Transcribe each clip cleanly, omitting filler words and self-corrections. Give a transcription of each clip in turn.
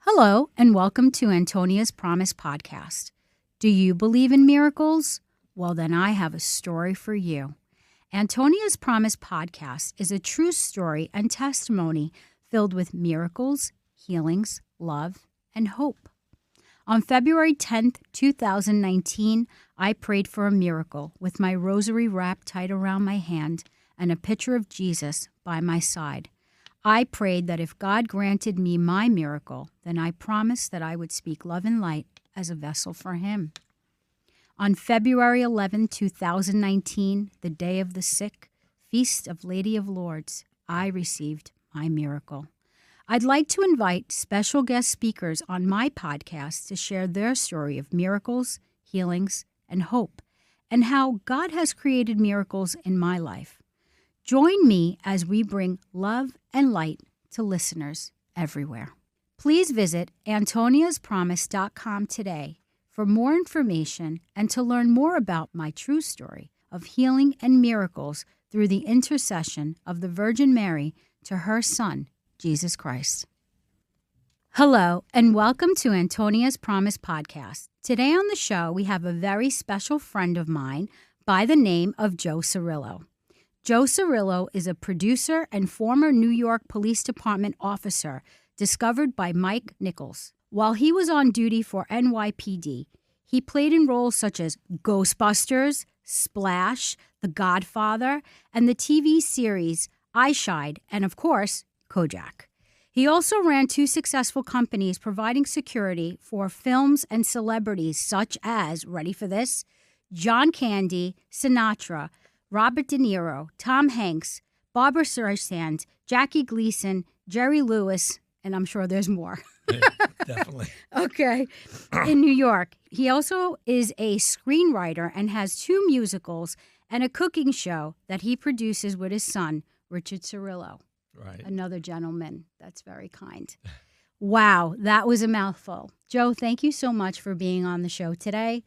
Hello, and welcome to Antonia's Promise podcast. Do you believe in miracles? Well, then I have a story for you. Antonia's Promise podcast is a true story and testimony filled with miracles, healings, love, and hope. On February 10th, 2019, I prayed for a miracle with my rosary wrapped tight around my hand and a picture of Jesus by my side. I prayed that if God granted me my miracle, then I promised that I would speak love and light as a vessel for Him. On February 11, 2019, the day of the sick, Feast of Lady of Lords, I received my miracle. I'd like to invite special guest speakers on my podcast to share their story of miracles, healings, and hope, and how God has created miracles in my life. Join me as we bring love and light to listeners everywhere. Please visit antoniaspromise.com today for more information and to learn more about my true story of healing and miracles through the intercession of the Virgin Mary to her Son, Jesus Christ. Hello, and welcome to Antonia's Promise podcast. Today on the show, we have a very special friend of mine by the name of Joe Cirillo. Joe Cirillo is a producer and former New York Police Department officer discovered by Mike Nichols. While he was on duty for NYPD, he played in roles such as Ghostbusters, Splash, The Godfather, and the TV series I Shied, and of course, Kojak. He also ran two successful companies providing security for films and celebrities such as, ready for this, John Candy, Sinatra, Robert De Niro, Tom Hanks, Barbara Streisand, Jackie Gleason, Jerry Lewis, and I'm sure there's more. Yeah, definitely. Okay. In New York. He also is a screenwriter and has two musicals and a cooking show that he produces with his son, Richard Cirillo. Right. Another gentleman that's very kind. Wow, that was a mouthful. Joe, thank you so much for being on the show today.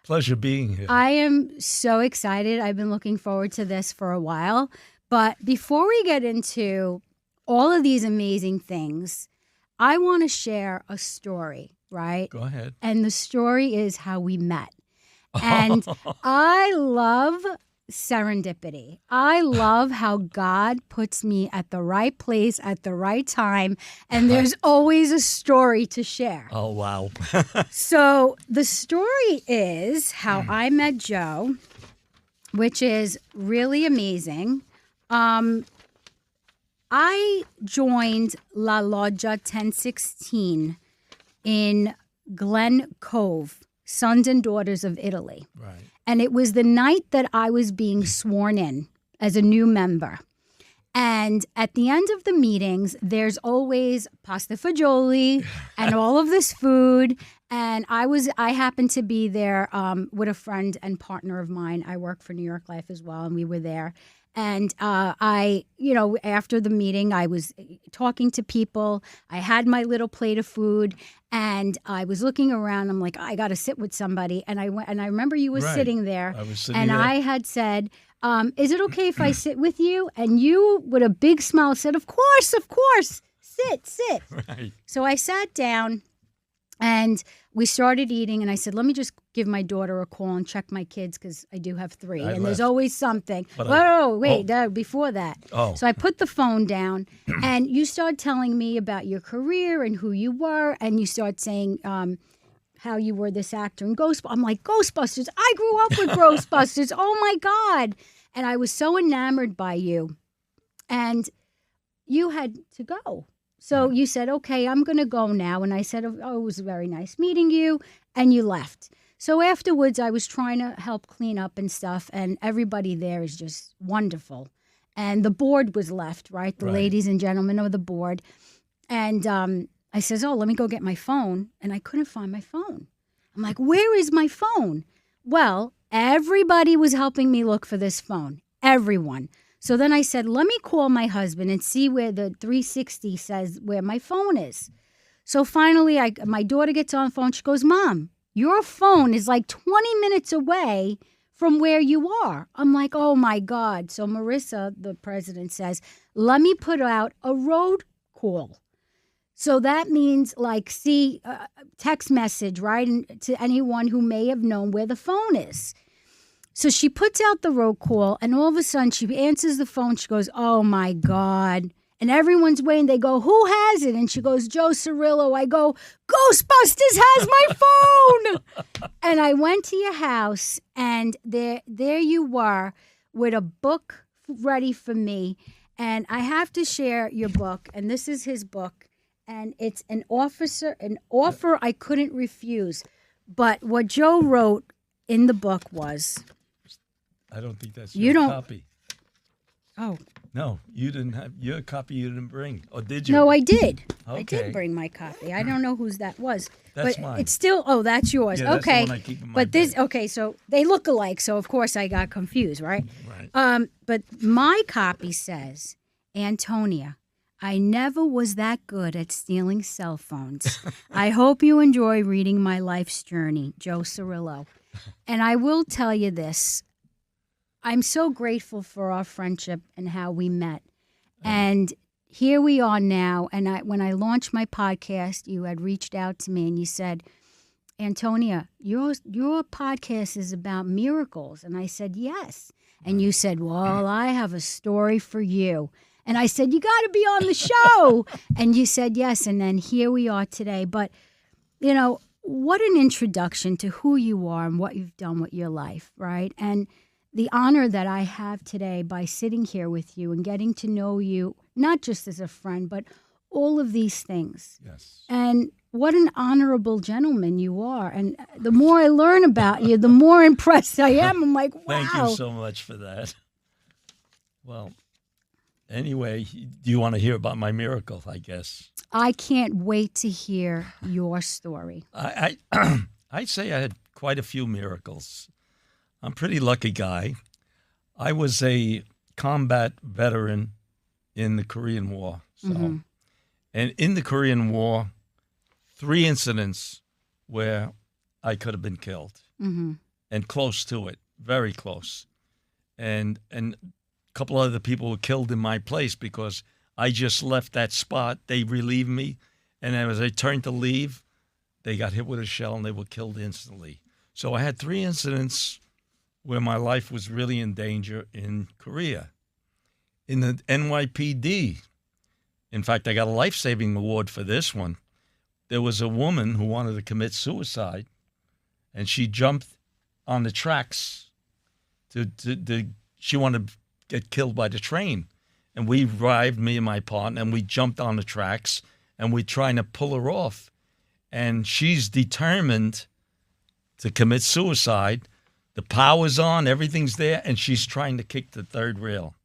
Pleasure being here. I am so excited. I've been looking forward to this for a while. But before we get into all of these amazing things, I want to share a story, right? Go ahead. And the story is how we met. And I love serendipity. I love how God puts me at the right place at the right time, and there's always a story to share. Oh, wow. So the story is how I met Joe, which is really amazing. I joined La Loggia 1016 in Glen Cove, Sons and Daughters of Italy. Right. And it was the night that I was being sworn in as a new member. And at the end of the meetings, there's always pasta fagioli and all of this food. And I happened to be there with a friend and partner of mine. I work for New York Life as well, and we were there. And after the meeting, I was talking to people. I had my little plate of food, and I was looking around. I'm like, I got to sit with somebody. And I went, and I remember you were sitting there. I was sitting and there. I had said, is it okay if I sit with you? And you, with a big smile, said, of course, sit. Right. So I sat down. And we started eating, and I said, let me just give my daughter a call and check my kids because I do have three. There's always something. Before that. Oh. So I put the phone down, and you start telling me about your career and who you were, and you start saying how you were this actor in Ghostbusters. I'm like, Ghostbusters? I grew up with Ghostbusters. Oh, my God. And I was so enamored by you. And you had to go. So you said, okay, I'm going to go now. And I said, oh, it was very nice meeting you. And you left. So afterwards, I was trying to help clean up and stuff. And everybody there is just wonderful. And the board was left, right? The ladies and gentlemen of the board. And I says, oh, let me go get my phone. And I couldn't find my phone. I'm like, where is my phone? Well, everybody was helping me look for this phone. Everyone. So then I said, let me call my husband and see where the 360 says where my phone is. So finally, my daughter gets on the phone. She goes, Mom, your phone is like 20 minutes away from where you are. I'm like, oh, my God. So Marissa, the president, says, let me put out a road call. So that means like see text message, right? And to anyone who may have known where the phone is. So she puts out the roll call, and all of a sudden she answers the phone. She goes, "Oh my God." And everyone's waiting. They go, "Who has it?" And she goes, "Joe Cirillo." I go, "Ghostbusters has my phone." And I went to your house, and there you were with a book ready for me. And I have to share your book, and this is his book. And it's an offer I couldn't refuse. But what Joe wrote in the book was... I don't think that's your copy. Oh. No, you didn't have your copy. You didn't bring, or did you? No, I did. Okay. I did bring my copy. I don't know whose that was. That's but mine. It's still. Oh, that's yours. Yeah, okay. That's the one I keep in my but this. bag. Okay, so they look alike. So of course I got confused, right? Right. But my copy says, Antonia, I never was that good at stealing cell phones. I hope you enjoy reading my life's journey, Joe Cirillo. And I will tell you this. I'm so grateful for our friendship and how we met. And here we are now. And when I launched my podcast, you had reached out to me and you said, Antonia, your podcast is about miracles. And I said, yes. And you said, well, I have a story for you. And I said, you got to be on the show. And you said, yes. And then here we are today. But, you know, what an introduction to who you are and what you've done with your life, right? And the honor that I have today by sitting here with you and getting to know you, not just as a friend, but all of these things. Yes. And what an honorable gentleman you are. And the more I learn about you, the more impressed I am. I'm like, wow. Thank you so much for that. Well, anyway, do you want to hear about my miracle, I guess? I can't wait to hear your story. I'd say I had quite a few miracles. I'm a pretty lucky guy. I was a combat veteran in the Korean War. So, And in the Korean War, 3 incidents where I could have been killed. And close to it, very close. And a couple other people were killed in my place because I just left that spot. They relieved me. And as I turned to leave, they got hit with a shell and they were killed instantly. So I had 3 incidents where my life was really in danger in Korea. In the NYPD, in fact, I got a life-saving award for this one. There was a woman who wanted to commit suicide, and she jumped on the tracks. She wanted to get killed by the train. And we arrived, me and my partner, and we jumped on the tracks, and we're trying to pull her off. And she's determined to commit suicide. The power's on, everything's there, and she's trying to kick the third rail.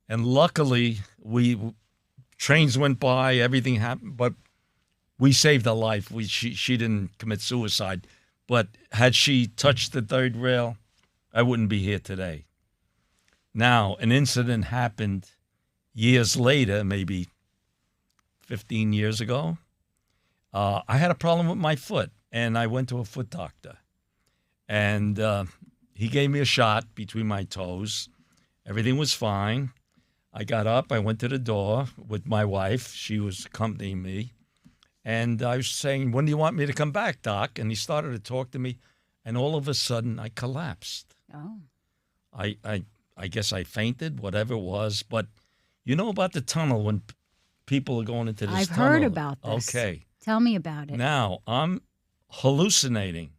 And luckily, trains went by, everything happened, but we saved her life. She didn't commit suicide. But had she touched the third rail, I wouldn't be here today. Now, an incident happened years later, maybe 15 years ago. I had a problem with my foot, and I went to a foot doctor. And he gave me a shot between my toes. Everything was fine. I got up. I went to the door with my wife. She was accompanying me. And I was saying, when do you want me to come back, Doc? And he started to talk to me. And all of a sudden, I collapsed. Oh. I guess I fainted, whatever it was. But you know about the tunnel when people are going into this tunnel? I've heard about this. Okay. Tell me about it. Now, I'm hallucinating.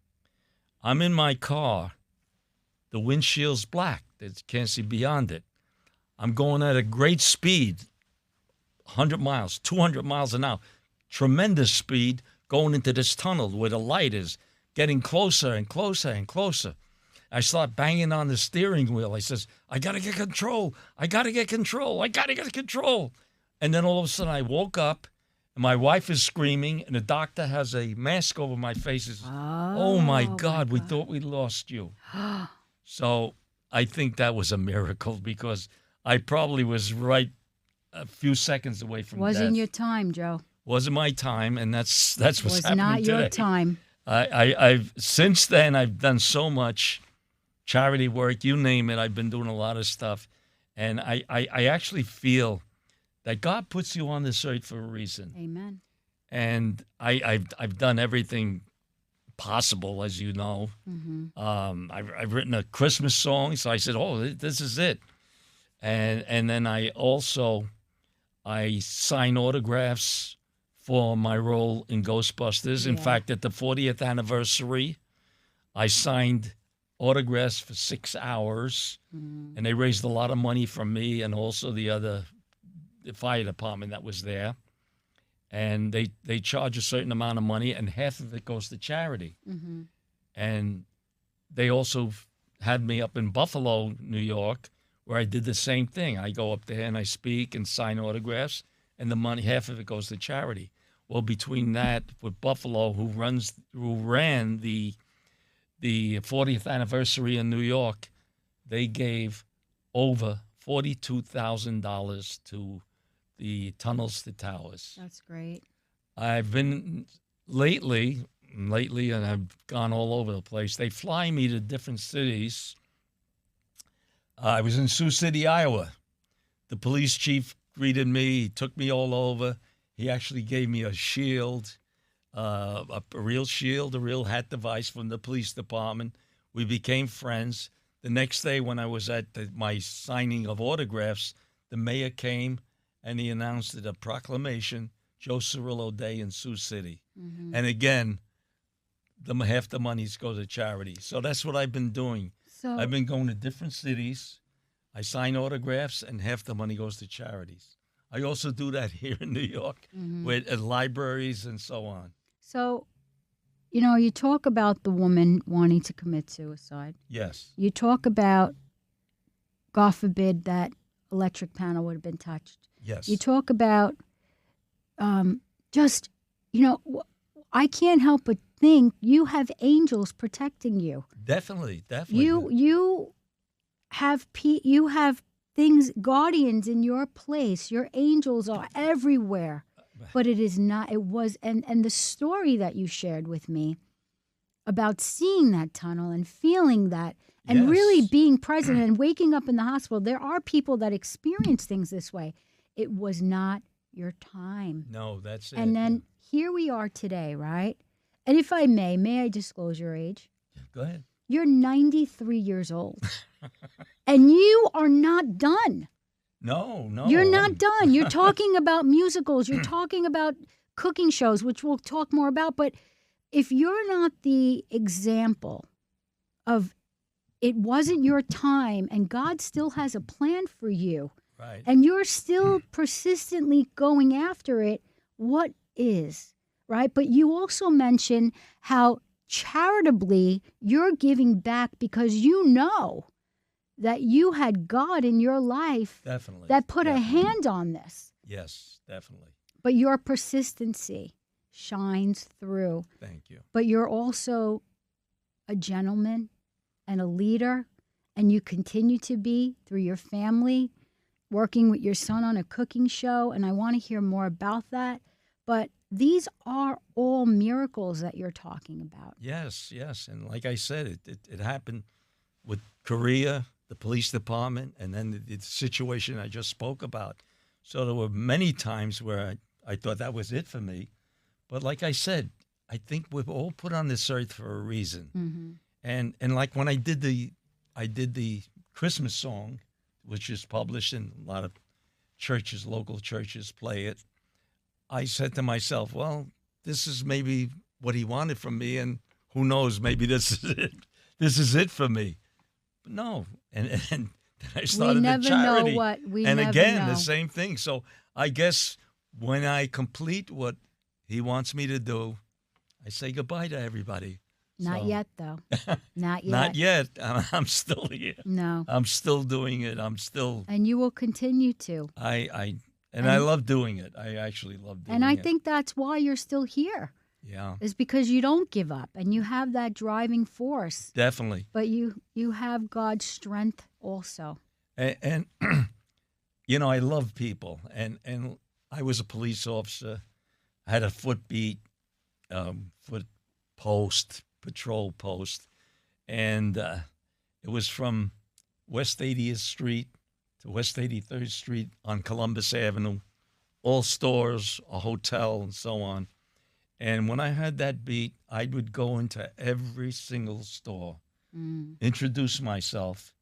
I'm in my car. The windshield's black. You can't see beyond it. I'm going at a great speed, 100 miles, 200 miles an hour. Tremendous speed going into this tunnel where the light is getting closer and closer and closer. I start banging on the steering wheel. I says, I got to get control. I got to get control. I got to get control. And then all of a sudden I woke up. And my wife is screaming, and the doctor has a mask over my face. Says, oh my God, we thought we lost you. So I think that was a miracle because I probably was right a few seconds away from death. Wasn't your time, Joe. Wasn't my time, and that's what's was happening today. not your time. I've since then I've done so much charity work, you name it. I've been doing a lot of stuff, and I actually feel that God puts you on this earth for a reason. Amen. And I've done everything possible, as you know. I've written a Christmas song, so I said, "Oh, this is it." And then I sign autographs for my role in Ghostbusters. In fact, at the 40th anniversary, I signed autographs for 6 hours, and they raised a lot of money from me and also the fire department that was there. And they charge a certain amount of money, and half of it goes to charity. And they also had me up in Buffalo, New York, where I did the same thing. I go up there and I speak and sign autographs, and the money, half of it goes to charity. Well, between that, with Buffalo, who ran the 40th anniversary in New York, they gave over $42,000 to the Tunnels to Towers. That's great. I've been lately, and I've gone all over the place. They fly me to different cities. I was in Sioux City, Iowa. The police chief greeted me. He took me all over. He actually gave me a shield, a real shield, a real hat device from the police department. We became friends. The next day when I was at my signing of autographs, the mayor came and he announced it, a proclamation, Joe Cirillo Day in Sioux City. And again, half the monies go to charity. So that's what I've been doing. So I've been going to different cities. I sign autographs, and half the money goes to charities. I also do that here in New York with libraries and so on. So, you talk about the woman wanting to commit suicide. Yes. You talk about, God forbid, that electric panel would have been touched. Yes. You talk about I can't help but think you have angels protecting you. Definitely. You have things, guardians in your place. Your angels are everywhere. But it is not, and the story that you shared with me about seeing that tunnel and feeling that and really being present and waking up in the hospital. There are people that experience things this way. It was not your time. No, that's it. And then here we are today, right? And if I may I disclose your age? Go ahead. You're 93 years old. And you are not done. No. You're not done. You're talking about musicals. You're talking about cooking shows, which we'll talk more about. But if you're not the example of it wasn't your time and God still has a plan for you, right, and you're still persistently going after it, what is, right? But you also mention how charitably you're giving back because you know that you had God in your life that put a hand on this. Yes, definitely. But your persistency shines through. Thank you. But you're also a gentleman and a leader, and you continue to be through your family, working with your son on a cooking show, and I want to hear more about that. But these are all miracles that you're talking about. Yes. And like I said, it happened with Korea, the police department, and then the situation I just spoke about. So there were many times where I thought that was it for me. But like I said, I think we're all put on this earth for a reason. And like when I did the Christmas song, which is published in a lot of churches, local churches play it, I said to myself, well, this is maybe what he wanted from me, and who knows, maybe this is it. This is it for me. But no, and then I started the charity. The same thing. So I guess when I complete what he wants me to do, I say goodbye to everybody. Not yet, though. Not yet. Not yet. I'm still here. No. I'm still doing it. And you will continue to. I love doing it. I actually love doing it. And I think that's why you're still here. Yeah. Is because you don't give up and you have that driving force. Definitely. But you have God's strength also. And I love people. And I was a police officer. I had a foot beat, foot post, patrol post. And it was from West 80th Street to West 83rd Street on Columbus Avenue, all stores, a hotel, and so on. And when I had that beat, I would go into every single store, introduce myself,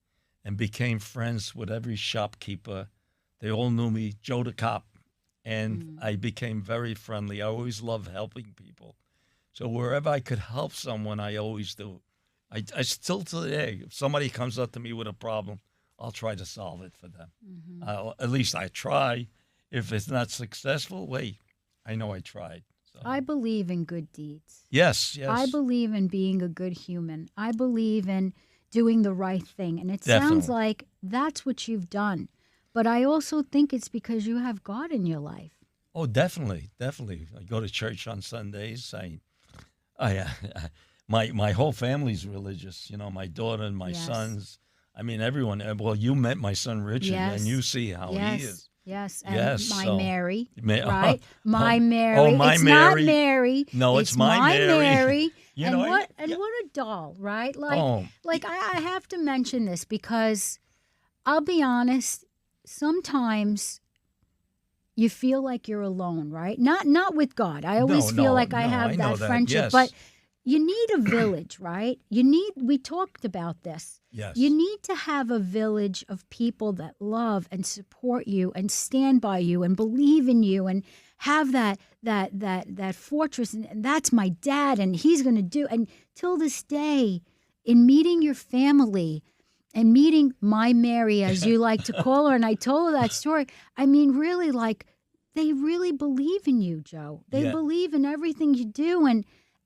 and became friends with every shopkeeper. They all knew me, Joe the Cop, and I became very friendly. I always loved helping people. So wherever I could help someone, I always do. I still today, if somebody comes up to me with a problem, I'll try to solve it for them. At least I try. If it's not successful, wait, I know I tried. So. I believe in good deeds. Yes, yes. I believe in being a good human. I believe in doing the right thing. And it Definitely. sounds like that's what you've done. But I also think it's because you have God in your life. Oh, definitely, definitely. I go to church on Sundays. My whole family's religious. You know, my daughter and my sons. I mean, everyone. Well, you met my son Richard, and you see how he is. Yes, and yes, my so, Mary, right? My Mary. Oh, my it's Mary. Not Mary. No, it's my Mary. You and know, what a doll, right? Like I have to mention this because I'll be honest, sometimes you feel like you're alone, right? Not with God. I always feel like I have that friendship, yes. but you need a village, right? We talked about this. Yes. You need to have a village of people that love and support you and stand by you and believe in you and have that fortress. And that's my dad, and he's going to do. And till this day, in meeting your family and meeting my Mary, as you like to call her, and I told her that story, I mean, really, like, they really believe in you, Joe. They believe in everything you do,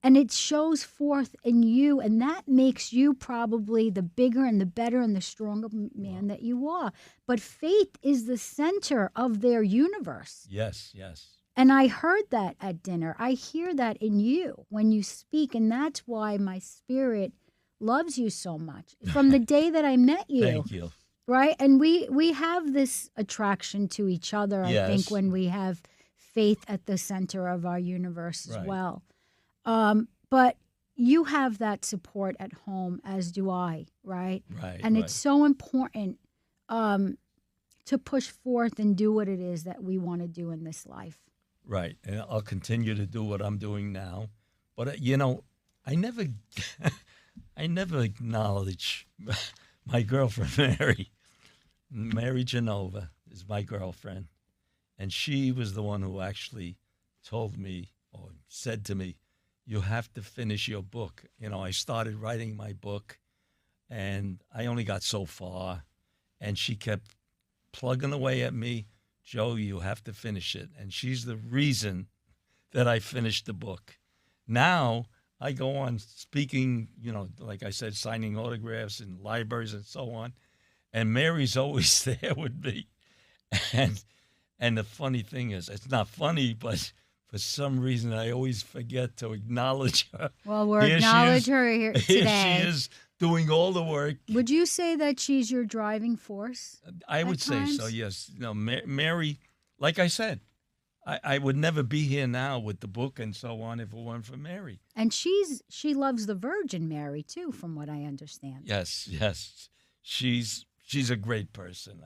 and it shows forth in you, and that makes you probably the bigger and the better and the stronger man that you are. But faith is the center of their universe. Yes, yes. And I heard that at dinner. I hear that in you when you speak, and that's why my spirit loves you so much. From the day that I met you. Thank you. Right? And we have this attraction to each other, I think, when we have faith at the center of our universe as well. But you have that support at home, as do I, right? Right. And it's so important to push forth and do what it is that we want to do in this life. Right. And I'll continue to do what I'm doing now. But, you know, I never acknowledge my girlfriend, Mary Genova is my girlfriend. And she was the one who actually told me or said to me, you have to finish your book. You know, I started writing my book, and I only got so far, and she kept plugging away at me, Joe, you have to finish it. And she's the reason that I finished the book. Now I go on speaking, you know, like I said, signing autographs in libraries and so on, and Mary's always there with me. And the funny thing is, it's not funny, but for some reason, I always forget to acknowledge her. Well, we'll acknowledge her here today. She is doing all the work. Would you say that she's your driving force? I would say so, yes. You know, Mary, like I said, I would never be here now with the book and so on if it weren't for Mary. And she loves the Virgin Mary, too, from what I understand. Yes, yes. She's a great person.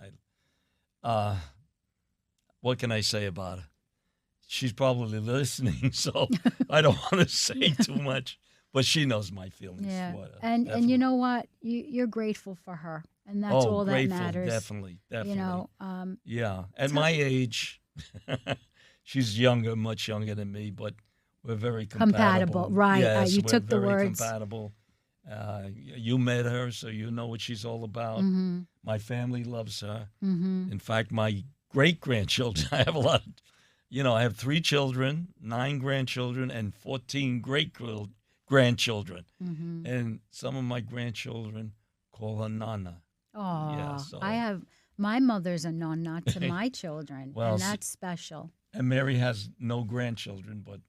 What can I say about her? She's probably listening, so I don't want to say too much. But she knows my feelings. Yeah, and you know what? You're grateful for her, and that's all that matters. Definitely. You know. Yeah, at my age, she's much younger than me, but we're very compatible. Right? Yes, you took the very words. Compatible. You met her, so you know what she's all about. Mm-hmm. My family loves her. Mm-hmm. In fact, my great-grandchildren, I have a lot. I have 3 children, 9 grandchildren, and 14 great-grandchildren. Mm-hmm. And some of my grandchildren call her Nana. Oh, yeah, so. I have my mother's a Nana to my children, and that's special. And Mary has no grandchildren, but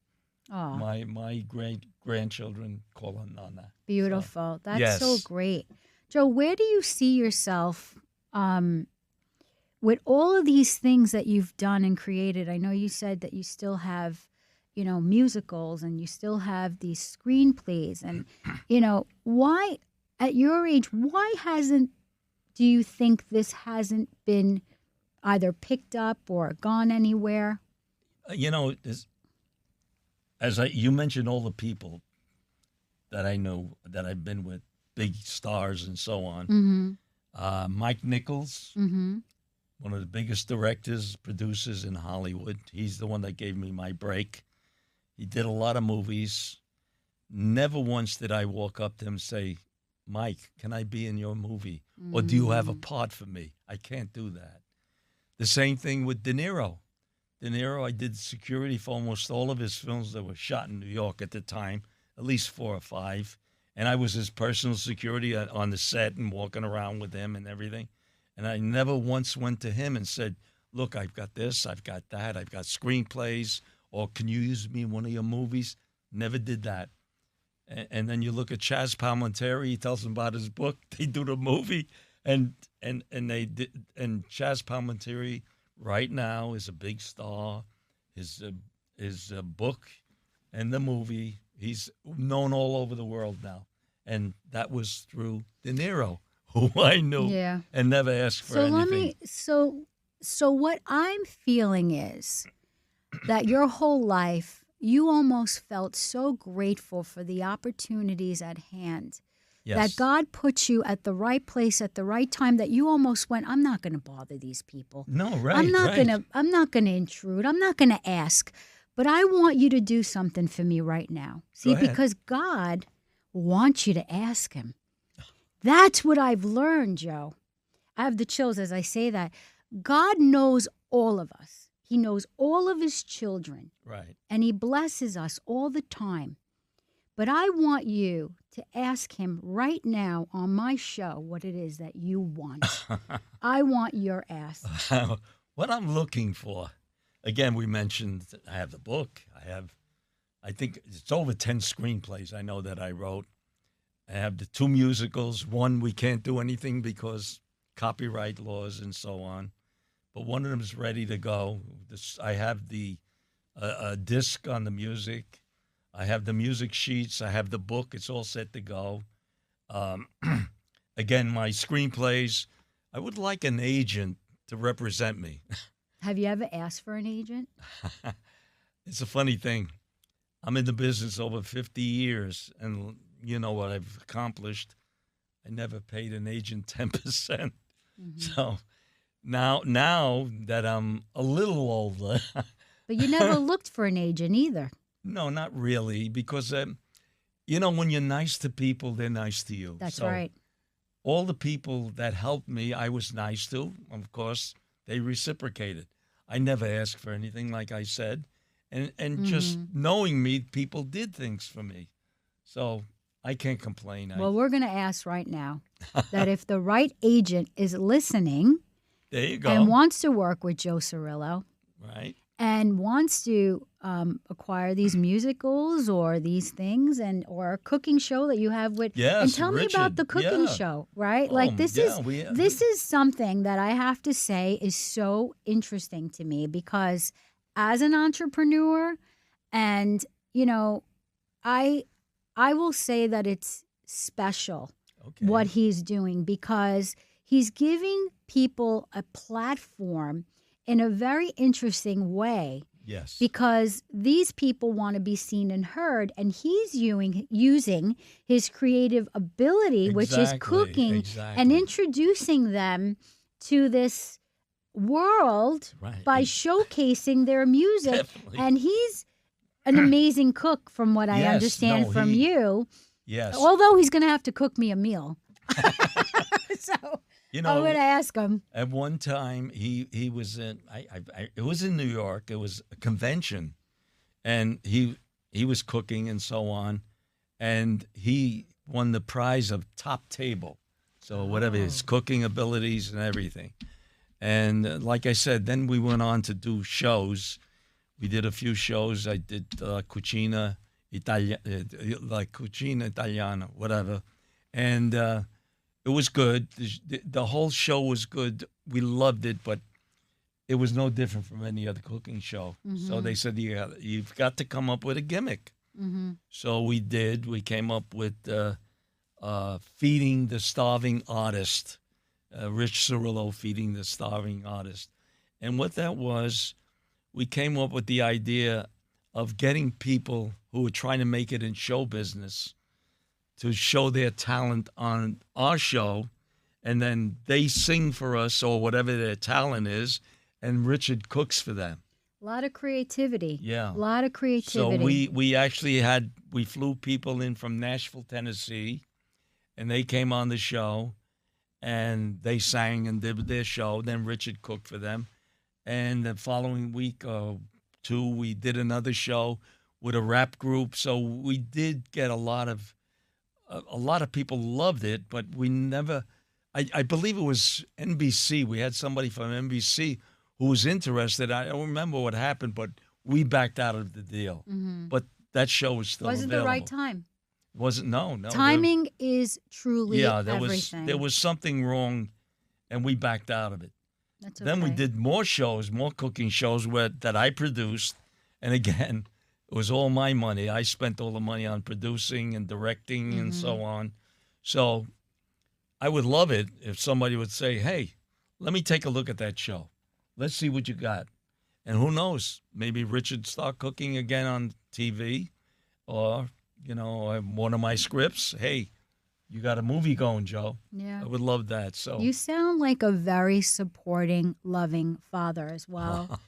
oh. my great-grandchildren call her Nana. Beautiful. So, that's so great. Joe, where do you see yourself with all of these things that you've done and created? I know you said that you still have, musicals, and you still have these screenplays. And, why, at your age, do you think this hasn't been either picked up or gone anywhere? You mentioned all the people that I know that I've been with, big stars and so on. Mike Nichols, one of the biggest directors, producers in Hollywood. He's the one that gave me my break. He did a lot of movies. Never once did I walk up to him and say, Mike, can I be in your movie? Or do you have a part for me? I can't do that. The same thing with De Niro. De Niro, I did security for almost all of his films that were shot in New York at the time, at least 4 or 5. And I was his personal security on the set and walking around with him and everything. And I never once went to him and said, look, I've got this, I've got that, I've got screenplays, or can you use me in one of your movies? Never did that. And then you look at Chaz Palminteri, he tells them about his book, they do the movie, and Chaz Palminteri right now is a big star. His book and the movie, he's known all over the world now. And that was through De Niro, who I knew and never asked for anything. So what I'm feeling is that your whole life, you almost felt so grateful for the opportunities at hand. Yes. That God put you at the right place at the right time, that you almost went, I'm not going to bother these people. No, right. I'm not going to intrude. I'm not going to ask. But I want you to do something for me right now. See, because God wants you to ask him. That's what I've learned, Joe. I have the chills as I say that. God knows all of us. He knows all of his children. Right. And he blesses us all the time. But I want you to ask him right now on my show what it is that you want. I want your ask. What I'm looking for, again, we mentioned I have the book. I think it's over 10 screenplays I know that I wrote. I have the 2 musicals. One, we can't do anything because copyright laws and so on. But one of them is ready to go. I have the disc on the music. I have the music sheets. I have the book. It's all set to go. Again, my screenplays. I would like an agent to represent me. Have you ever asked for an agent? It's a funny thing. I'm in the business over 50 years, and you know what I've accomplished. I never paid an agent 10%. So now that I'm a little older. But you never looked for an agent either. No, not really, because, when you're nice to people, they're nice to you. That's right. All the people that helped me, I was nice to. Of course, they reciprocated. I never asked for anything, like I said. And just knowing me, people did things for me. So I can't complain. Well, we're going to ask right now that if the right agent is listening there you go. And wants to work with Joe Cirillo, right, and wants to acquire these musicals or these things or a cooking show that you have with. Yes, and tell Richard. me about the cooking show, right? This is something that I have to say is so interesting to me because as an entrepreneur, and I will say that it's special what he's doing because he's giving people a platform in a very interesting way. Yes. Because these people want to be seen and heard, and he's using his creative ability, which is cooking, and introducing them to this world by showcasing their music. Definitely. And he's an amazing cook from what I understand from you. Yes. Although he's going to have to cook me a meal. So I'm going to ask him. At one time, he was in. It was in New York. It was a convention, and he was cooking and so on, and he won the prize of top table. So whatever his cooking abilities and everything, and like I said, then we went on to do shows. We did a few shows. I did Cucina Italiana, whatever, and. It was good. The whole show was good. We loved it, but it was no different from any other cooking show. So they said, you've got to come up with a gimmick. So we did. We came up with Feeding the Starving Artist, Rich Cirillo, Feeding the Starving Artist. And what that was, we came up with the idea of getting people who are trying to make it in show business to show their talent on our show, and then they sing for us or whatever their talent is, and Richard cooks for them. A lot of creativity. Yeah. A lot of creativity. So we actually we flew people in from Nashville, Tennessee, and they came on the show, and they sang and did their show. Then Richard cooked for them. And the following week or two, we did another show with a rap group. So we did get a lot of people loved it, but we never, I believe it was NBC. We had somebody from NBC who was interested. I don't remember what happened, but we backed out of the deal. Mm-hmm. But that show was still Wasn't available. the right time. Wasn't, no. Timing is truly everything. There was something wrong, and we backed out of it. That's okay. Then we did more shows, more cooking shows that I produced. And again, it was all my money. I spent all the money on producing and directing and so on. So I would love it if somebody would say, hey, let me take a look at that show. Let's see what you got. And who knows, maybe Richard start cooking again on TV, or, one of my scripts. Hey, you got a movie going, Joe. Yeah. I would love that. So you sound like a very supporting, loving father as well.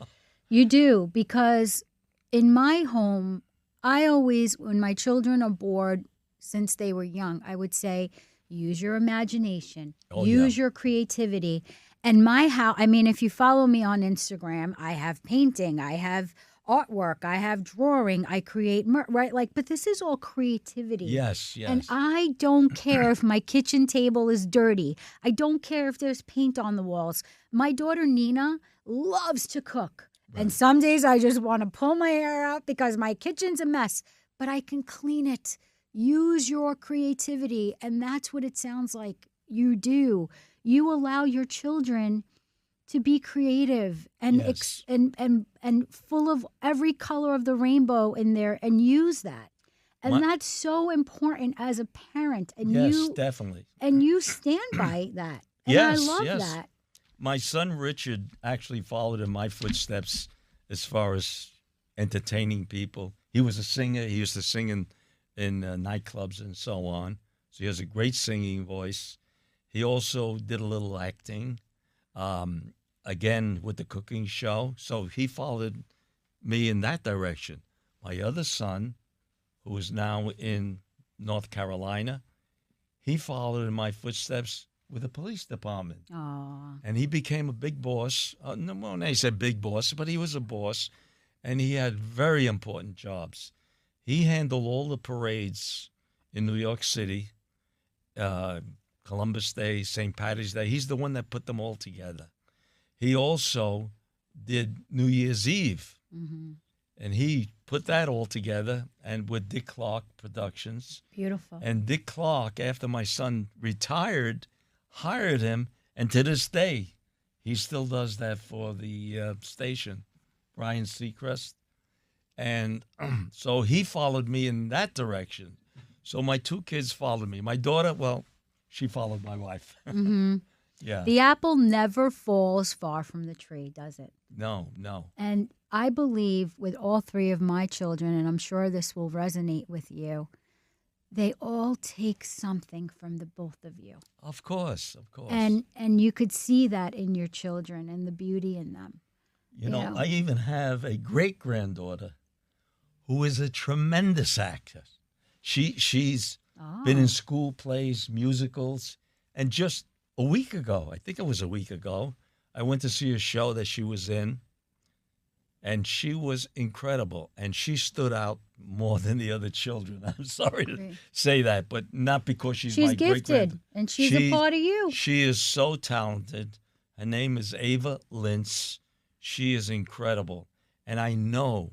You do, because in my home, I always, when my children are bored since they were young, I would say, use your imagination, use your creativity. And my house, if you follow me on Instagram, I have painting, I have artwork, I have drawing, I create, right? But this is all creativity. Yes. And I don't care if my kitchen table is dirty. I don't care if there's paint on the walls. My daughter, Nina, loves to cook. Right. And some days I just want to pull my hair out because my kitchen's a mess, but I can clean it. Use your creativity. And that's what it sounds like you do. You allow your children to be creative and and full of every color of the rainbow in there, and use that. And that's so important as a parent. And yes, definitely. And you stand by that. And yes, I love that. My son Richard actually followed in my footsteps as far as entertaining people. He was a singer. He used to sing in nightclubs and so on. So he has a great singing voice. He also did a little acting, again, with the cooking show. So he followed me in that direction. My other son, who is now in North Carolina, he followed in my footsteps with the police department. Aww. And he became a big boss. No, he said big boss, but he was a boss. And he had very important jobs. He handled all the parades in New York City, Columbus Day, St. Patty's Day. He's the one that put them all together. He also did New Year's Eve. Mm-hmm. And he put that all together, and with Dick Clark Productions. Beautiful. And Dick Clark, after my son retired, hired him, and to this day, he still does that for the station, Brian Seacrest. And so he followed me in that direction. So my two kids followed me. My daughter, well, she followed my wife. Mm-hmm. Yeah. The apple never falls far from the tree, does it? No. And I believe with all three of my children, and I'm sure this will resonate with you, they all take something from the both of you. Of course. And you could see that in your children and the beauty in them. You know, I even have a great-granddaughter who is a tremendous actress. She's been in school plays, musicals, and just a week ago, I think it was a week ago, I went to see a show that she was in, and she was incredible, and she stood out more than the other children. I'm sorry to say that, but not because she's my gifted, and she's a part of you. She is so talented. Her name is Ava Lintz. She is incredible, and I know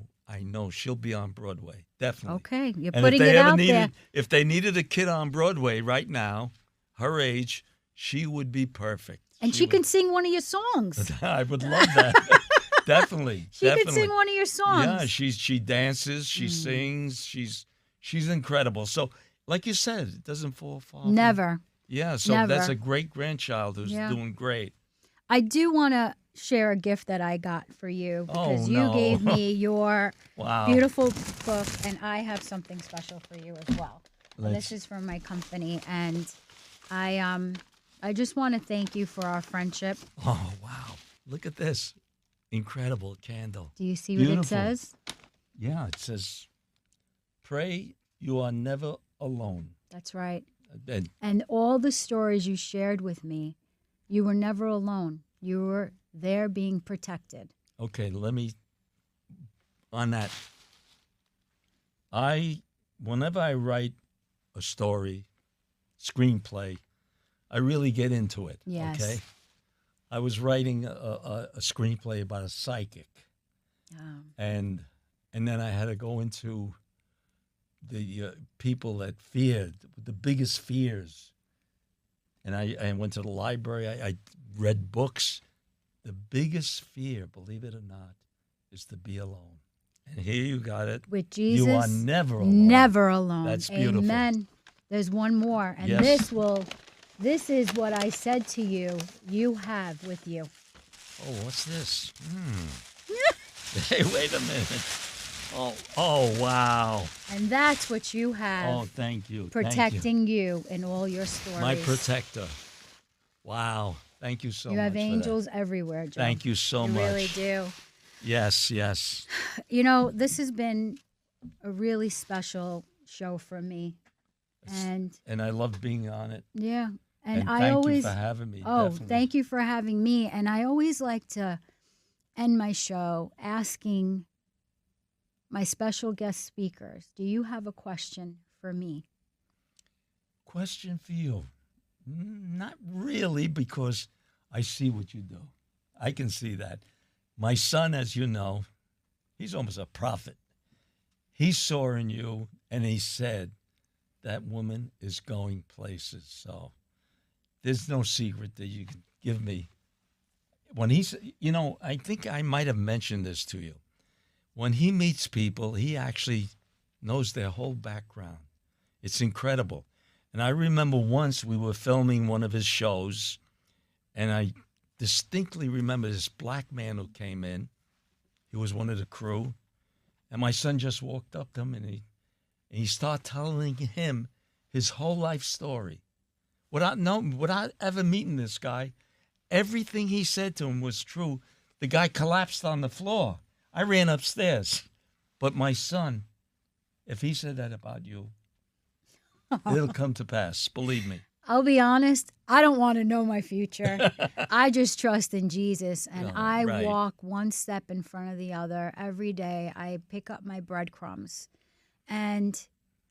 she'll be on Broadway, definitely. Okay, you're putting it out there. If they needed a kid on Broadway right now, her age, she would be perfect. And she can sing one of your songs. I would love that. Definitely. She could sing one of your songs. Yeah, she dances, she sings, she's incredible. So, like you said, it doesn't fall far. Never. Yeah, so Never. That's a great grandchild who's doing great. I do want to share a gift that I got for you because you no. gave me your Wow. beautiful book, and I have something special for you as well. And Let's- this is from my company, and I just want to thank you for our friendship. Oh, wow. Look at this. Incredible candle. Do you see what Beautiful. it says? Yeah, it says, pray you are never alone. That's right. And And all the stories you shared with me, you were never alone. You were there being protected. okay, let me, on that, whenever I write a story, screenplay, I really get into it. Yes. Okay. I was writing a screenplay about a psychic, and then I had to go into the people that feared the biggest fears, and I went to the library. I read books. The biggest fear, believe it or not, is to be alone. And here you got it. With Jesus, you are never alone. Never alone. That's beautiful. Amen. There's one more, and Yes. this is what I said to you. You have with you. Oh, what's this? Hey, wait a minute. Oh, wow. And that's what you have. Oh, thank you. Protecting you in all your stories. My protector. Wow. Thank you so much. You have for that. angels everywhere, Joe. Thank you so you much. You really do. Yes, yes. You know, this has been a really special show for me. And I love being on it. yeah. And I thank always you for having me. Oh, definitely. thank you for having me. And I always like to end my show asking my special guest speakers, do you have a question for me? Question for you. Not really, because I see what you do. I can see that. My son, as you know, he's almost a prophet. He saw in you, and he said, that woman is going places. So there's no secret that you can give me. When he's, I think I might have mentioned this to you. When he meets people, he actually knows their whole background. It's incredible. And I remember once we were filming one of his shows, and I distinctly remember this black man who came in. He was one of the crew. And my son just walked up to him, and he started telling him his whole life story. Without ever meeting this guy, everything he said to him was true. The guy collapsed on the floor. I ran upstairs. But my son, if he said that about you, it'll come to pass. Believe me. I'll be honest, I don't want to know my future. I just trust in Jesus, and I right. walk one step in front of the other every day. I pick up my breadcrumbs, and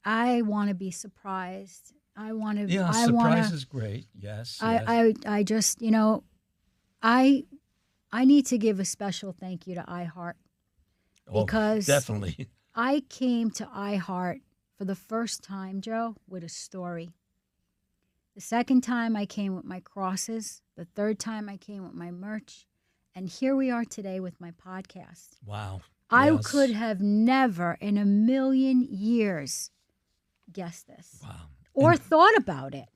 I want to be surprised. I want to. Yeah, surprise is great. Yes. I just, I need to give a special thank you to iHeart because definitely I came to iHeart for the first time, Joe, with a story. The second time I came with my crosses. The third time I came with my merch. And here we are today with my podcast. Wow. I Yes. could have never in a million years guessed this. Wow. Or thought about it.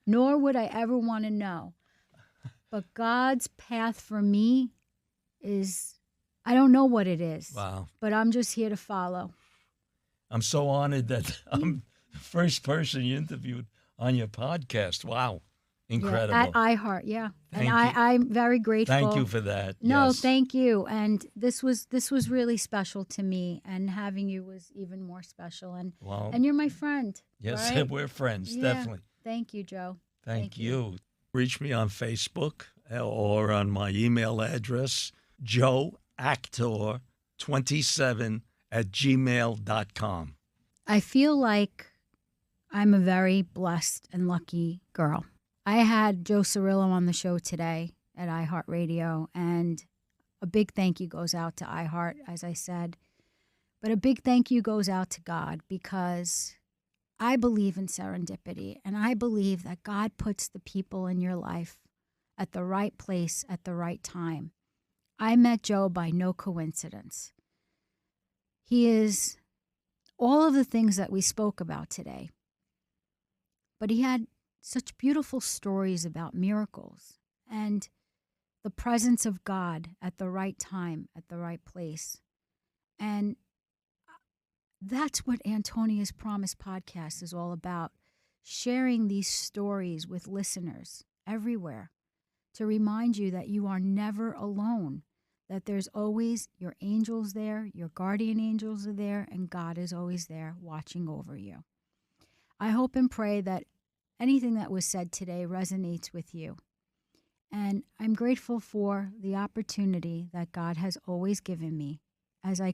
Nor would I ever want to know. But God's path for me is, I don't know what it is. Wow. But I'm just here to follow. I'm so honored that I'm the first person you interviewed on your podcast. Wow. Incredible. Yeah, at iHeart, yeah. Thank and you. I'm very grateful. Thank you for that. No, Yes. thank you. And this was really special to me, and having you was even more special. And Well, and you're my friend. yes, right? we're friends, Yeah. definitely. Thank you, Joe. Thank you. Reach me on Facebook or on my email address, joeactor27@gmail.com. I feel like I'm a very blessed and lucky girl. I had Joe Cirillo on the show today at iHeartRadio, and a big thank you goes out to iHeart, as I said. But a big thank you goes out to God, because I believe in serendipity, and I believe that God puts the people in your life at the right place at the right time. I met Joe by no coincidence. He is all of the things that we spoke about today. But he had such beautiful stories about miracles. And the presence of God at the right time, at the right place. And that's what Antonia's Promise podcast is all about, sharing these stories with listeners everywhere to remind you that you are never alone, that there's always your angels there, your guardian angels are there, and God is always there watching over you. I hope and pray that anything that was said today resonates with you. And I'm grateful for the opportunity that God has always given me as I